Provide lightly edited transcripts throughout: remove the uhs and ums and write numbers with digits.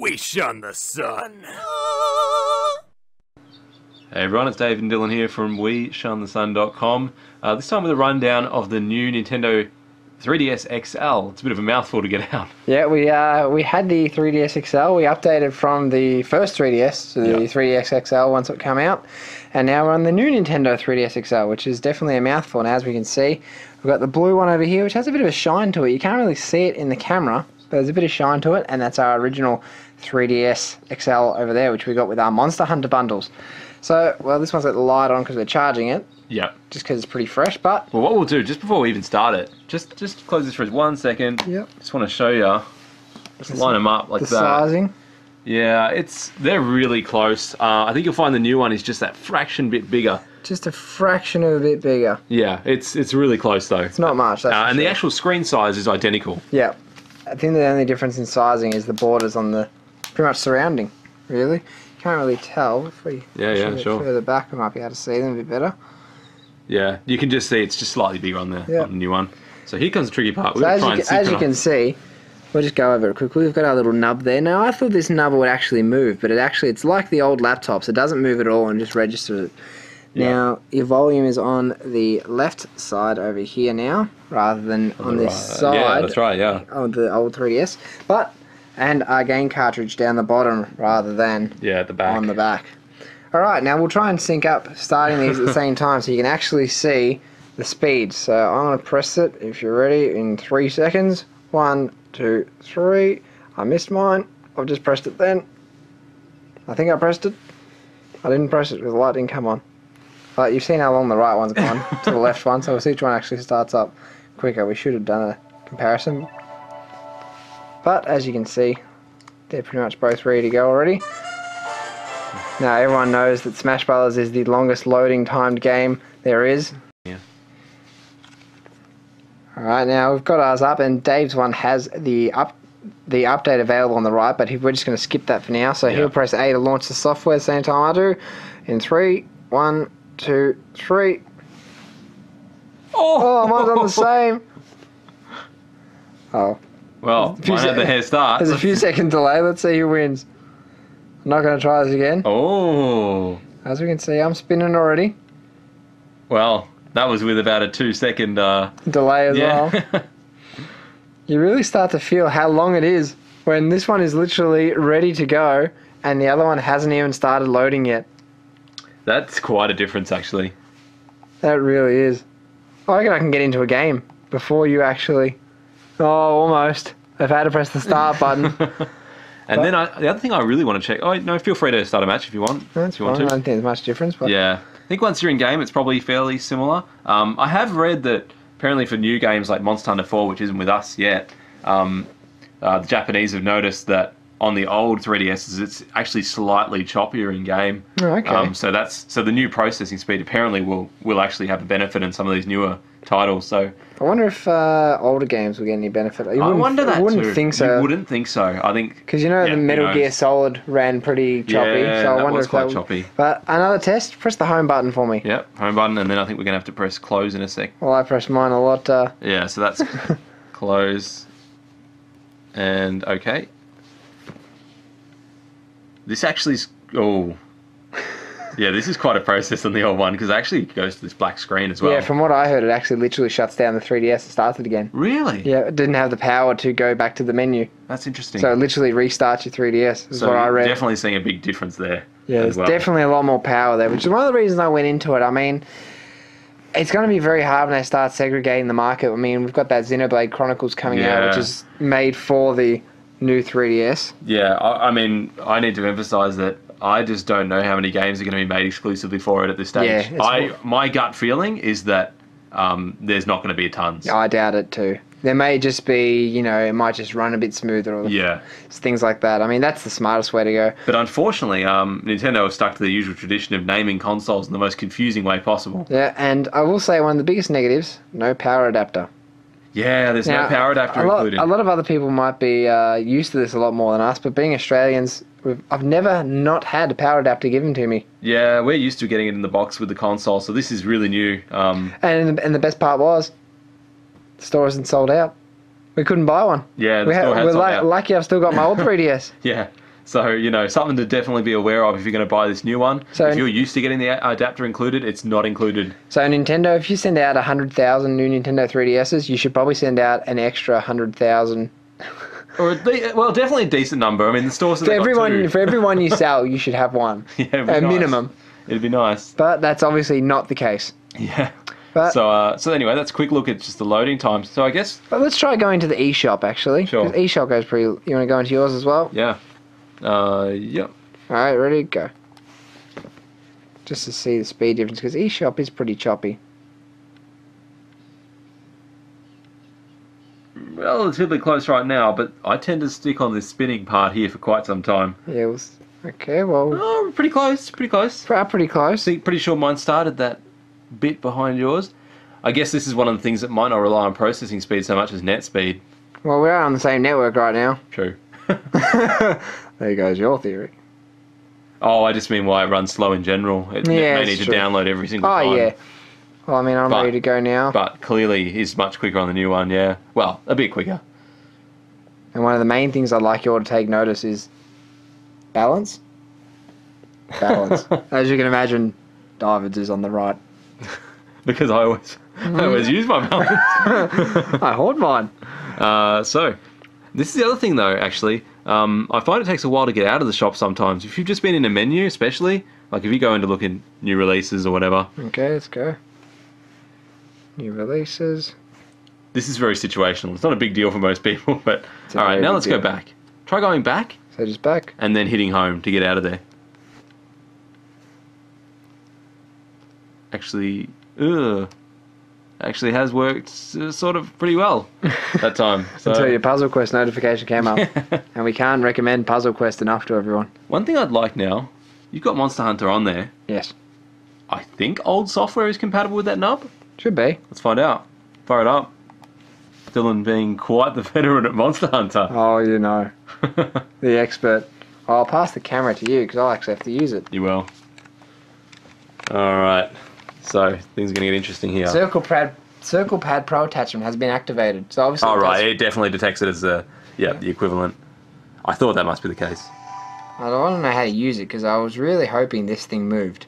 We shun the sun. Hey everyone, it's Dave and Dylan here from WeShunTheSun.com. This time with a rundown of the new Nintendo 3DS XL. It's a bit of a mouthful to get out. Yeah, we had the 3DS XL. We updated from the first 3DS to the 3DS XL once it came out. And now we're on the new Nintendo 3DS XL, which is definitely a mouthful. And as we can see, we've got the blue one over here, which has a bit of a shine to it. You can't really see it in the camera, but there's a bit of shine to it. And that's our original 3DS XL over there, which we got with our Monster Hunter bundles. So, well, this one's got the light on because we're charging it. Yeah. Just because it's pretty fresh, but... Well, what we'll do, just before we even start it, just close this for 1 second. Yep. Just want to show you. Just line them up like that. The sizing. Yeah, they're really close. I think you'll find the new one is just that fraction bit bigger. Just a fraction of a bit bigger. Yeah, it's really close though. It's not much, that's and sure. the actual screen size is identical. Yeah. I think the only difference in sizing is the borders on the... pretty much surrounding, really. Can't really tell. If we sure. further back, we might be able to see them a bit better. Yeah, you can just see it's just slightly bigger on the new one. So here comes the tricky part. So as you can see, we'll just go over it quickly. We've got our little nub there. Now I thought this nub would actually move, but it's like the old laptops. It doesn't move at all and just registers it. Yeah. Now your volume is on the left side over here now, rather than on this side. Yeah, that's right. Yeah. On the old 3DS, and our game cartridge down the bottom rather than at the back. On the back. Alright, now we'll try and sync up starting these at the same time so you can actually see the speed. So I'm going to press it, if you're ready, in 3 seconds. 1, 2, 3. I missed mine. I've just pressed it then. I think I pressed it. I didn't press it because the light didn't come on. But you've seen how long the right one's gone to the left one, so we'll see which one actually starts up quicker. We should have done a comparison. But as you can see, they're pretty much both ready to go already. Now everyone knows that Smash Brothers is the longest loading timed game there is. Yeah. Alright, now we've got ours up and Dave's one has the update available on the right, but we're just going to skip that for now. So he'll press A to launch the software the same time I do. In 3, 1, 2, 3. Oh, mine's on the same. Oh. Well, I had the hair start. There's a few second delay. Let's see who wins. I'm not going to try this again. Oh. As we can see, I'm spinning already. Well, that was with about a 2 second... delay as well. You really start to feel how long it is when this one is literally ready to go and the other one hasn't even started loading yet. That's quite a difference, actually. That really is. I reckon I can get into a game before you actually... Oh, almost. I've had to press the start button. And then the other thing I really want to check... Oh, no, feel free to start a match if you want. That's fine. I don't think there's much difference. But yeah. I think once you're in game, it's probably fairly similar. I have read that apparently for new games like Monster Hunter 4, which isn't with us yet, the Japanese have noticed that on the old 3DSs, it's actually slightly choppier in game. Oh, okay. So the new processing speed apparently will actually have a benefit in some of these newer titles. So I wonder if older games will get any benefit. I wonder that I wouldn't too. think so. You wouldn't think so. I think because the Metal Gear Solid ran pretty choppy. Yeah, so I wonder was if quite that choppy. But another test. Press the home button for me. Yep, home button, and then I think we're gonna have to press close in a sec. Well, I pressed mine a lot. Yeah, so that's close and okay. This actually is... Oh. Yeah, this is quite a process on the old one because it actually goes to this black screen as well. Yeah, from what I heard, it actually literally shuts down the 3DS and starts it again. Really? Yeah, it didn't have the power to go back to the menu. That's interesting. So it literally restarts your 3DS, is what I read. Definitely seeing a big difference there. Yeah, there's definitely a lot more power there, which is one of the reasons I went into it. I mean, it's going to be very hard when they start segregating the market. I mean, we've got that Xenoblade Chronicles coming out, which is made for the new 3DS. Yeah, I mean, I need to emphasise that I just don't know how many games are going to be made exclusively for it at this stage. Yeah, my gut feeling is that there's not going to be a tons. I doubt it too. There may just be, it might just run a bit smoother or things like that. I mean, that's the smartest way to go. But unfortunately, Nintendo have stuck to the usual tradition of naming consoles in the most confusing way possible. Yeah, and I will say one of the biggest negatives, no power adapter. Yeah, there's no power adapter included. A lot of other people might be used to this a lot more than us, but being Australians, I've never not had a power adapter given to me. Yeah, we're used to getting it in the box with the console, so this is really new. And the best part was, the store isn't sold out. We couldn't buy one. Yeah, the store had sold out. Lucky I've still got my old 3DS. Yeah, So, you know, something to definitely be aware of if you're going to buy this new one. So if you're used to getting the adapter included, it's not included. So Nintendo, if you send out 100,000 new Nintendo 3DSs, you should probably send out an extra 100,000. Or well, definitely a decent number. I mean, the stores For everyone you sell, you should have one. Yeah, it'd be a nice. minimum. It'd be nice. But that's obviously not the case. Yeah. But, So anyway, that's a quick look at just the loading times. So I guess. But let's try going to the eShop actually. Sure. Because eShop goes pretty. You want to go into yours as well? Yeah. Yep. All right, ready? Go. Just to see the speed difference, because eShop is pretty choppy. Relatively close right now, but I tend to stick on this spinning part here for quite some time. Yeah. Okay. Well. Oh, pretty close. Pretty close. Pretty close. Pretty sure mine started that bit behind yours. I guess this is one of the things that might not rely on processing speed so much as net speed. Well, we are on the same network right now. True. There goes your theory. Oh, I just mean why it runs slow in general. It may need to true. download every single time. Oh, yeah. Well, I mean, I'm ready to go now. But clearly is much quicker on the new one, yeah. Well, a bit quicker. And one of the main things I'd like you all to take notice is balance. Balance. As you can imagine, David's is on the right. Because I always use my balance. I hoard mine. So, this is the other thing though, actually. I find it takes a while to get out of the shop sometimes. If you've just been in a menu, especially, like if you go in to look in new releases or whatever. Okay, let's go. New releases. This is very situational. It's not a big deal for most people, but alright, now let's go back. Try going back. So just back. And then hitting home to get out of there. Actually has worked sort of pretty well that time. So. Until your Puzzle Quest notification came up. And we can't recommend Puzzle Quest enough to everyone. One thing I'd like now, you've got Monster Hunter on there. Yes. I think old software is compatible with that nub. Should be. Let's find out. Fire it up. Dylan being quite the veteran at Monster Hunter. Oh, you know. The expert. I'll pass the camera to you because I'll actually have to use it. You will. Alright. So, things are going to get interesting here. Circle Pad Pro attachment has been activated. So obviously. Oh, right. It definitely detects it as the equivalent. I thought that must be the case. I don't know how to use it because I was really hoping this thing moved.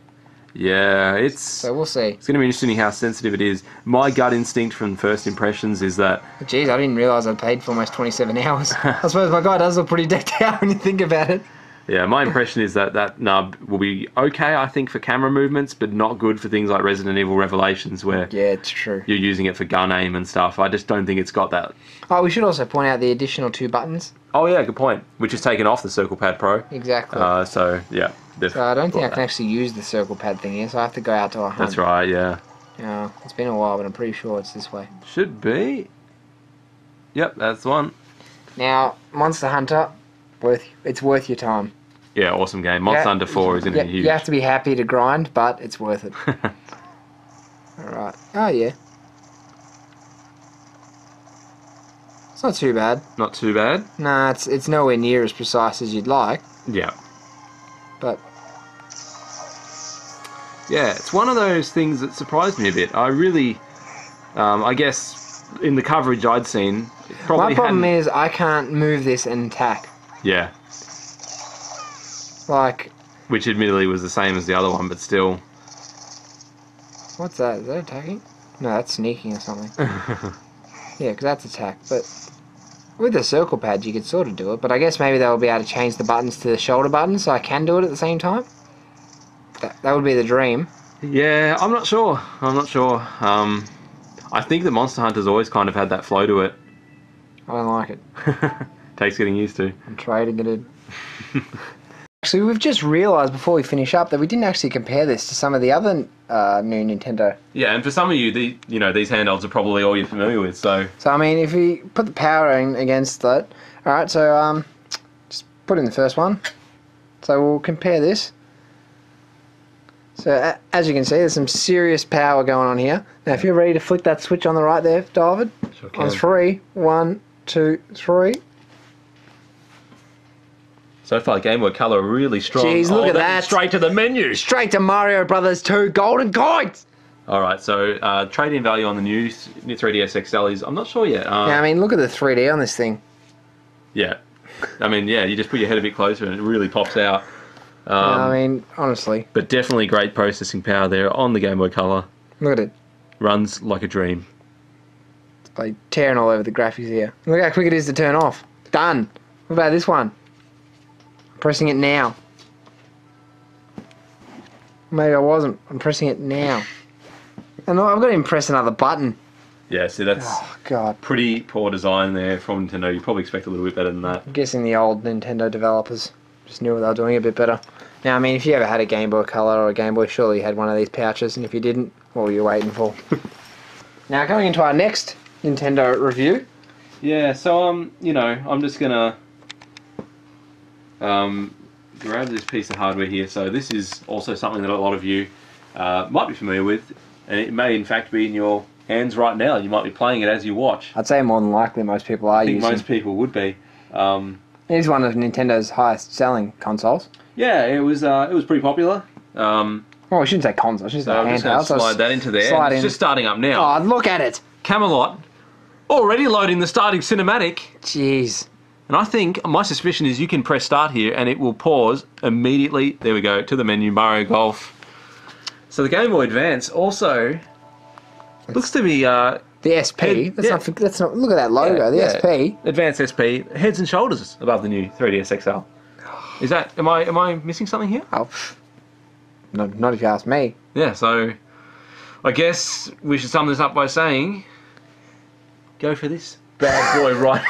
Yeah, So we'll see. It's going to be interesting how sensitive it is. My gut instinct from first impressions is that... Jeez, I didn't realise I played for almost 27 hours. I suppose my guy does look pretty decked out when you think about it. Yeah, my impression is that nub will be okay, I think, for camera movements, but not good for things like Resident Evil Revelations, where yeah, it's true. You're using it for gun aim and stuff. I just don't think it's got that. Oh, we should also point out the additional 2 buttons. Oh yeah, good point. Which is taken off the Circle Pad Pro. Exactly. So yeah. So I don't think I can actually use the Circle Pad thing here, so I have to go out to a hunt. That's right. Yeah. Yeah, it's been a while, but I'm pretty sure it's this way. Should be. Yep, that's the one. Now, Monster Hunter, it's worth your time. Yeah, awesome game. Monster Hunter 4 is going to be huge. You have to be happy to grind, but it's worth it. Alright. Oh, yeah. It's not too bad. Not too bad? Nah, it's nowhere near as precise as you'd like. Yeah. But... yeah, it's one of those things that surprised me a bit. I really... I guess, in the coverage I'd seen... my problem is I can't move this and attack. Yeah. Like... which admittedly was the same as the other one, but still... what's that? Is that attacking? No, that's sneaking or something. Yeah, because that's attack. But with the circle pad, you could sort of do it. But I guess maybe they'll be able to change the buttons to the shoulder buttons so I can do it at the same time. That would be the dream. Yeah, I'm not sure. I think that Monster Hunter's always kind of had that flow to it. I don't like it. Takes getting used to. I'm trading it in. Actually, we've just realised before we finish up that we didn't actually compare this to some of the other new Nintendo. Yeah, and for some of you, these handhelds are probably all you're familiar with. So I mean, if we put the power in against that, all right. So just put in the first one. So we'll compare this. So as you can see, there's some serious power going on here. Now, if you're ready to flick that switch on the right there, David, sure can. On 3, 1, 2, 3. So far, Game Boy Color really strong. Jeez, look at that. Straight to the menu. Straight to Mario Brothers 2 Golden Coins! Alright, so trade-in value on the new 3DS XL is, I'm not sure yet. Yeah, I mean, look at the 3D on this thing. Yeah. I mean, yeah, you just put your head a bit closer and it really pops out. I mean, honestly, But definitely great processing power there on the Game Boy Color. look at it. Runs like a dream. It's like tearing all over the graphics here. Look how quick it is to turn off. Done. What about this one? I'm pressing it now. Maybe I wasn't. I'm pressing it now. And I've got to even press another button. Yeah, see, that's Oh, God. pretty poor design there from Nintendo. You probably expect a little bit better than that. I'm guessing the old Nintendo developers just knew what they were doing a bit better. Now, I mean, if you ever had a Game Boy Color or a Game Boy, surely you had one of these pouches, and if you didn't, what were you waiting for? Now, going into our next Nintendo review. Yeah, so, you know, I'm just gonna grab this piece of hardware here. So this is also something that a lot of you might be familiar with, and it may in fact be in your hands right now. You might be playing it as you watch. I'd say more than likely most people are I think using. most people would be. It is one of Nintendo's highest selling consoles. Yeah, it was pretty popular. Well, I shouldn't say console, I should say So I'm just going handheld. to slide that into there. slide It's in. just starting up now. Oh, look at it! Camelot, already loading the starting cinematic. Jeez. And I think, my suspicion is you can press start here and it will pause immediately. There we go, to the menu, Mario Golf. So the Game Boy Advance also looks to be... The SP. Let's not look at that logo. The SP. Advanced SP, heads and shoulders above the new 3DS XL. Is that... Am I missing something here? Oh, no, not if you ask me. Yeah, so I guess we should sum this up by saying, go for this bad boy right.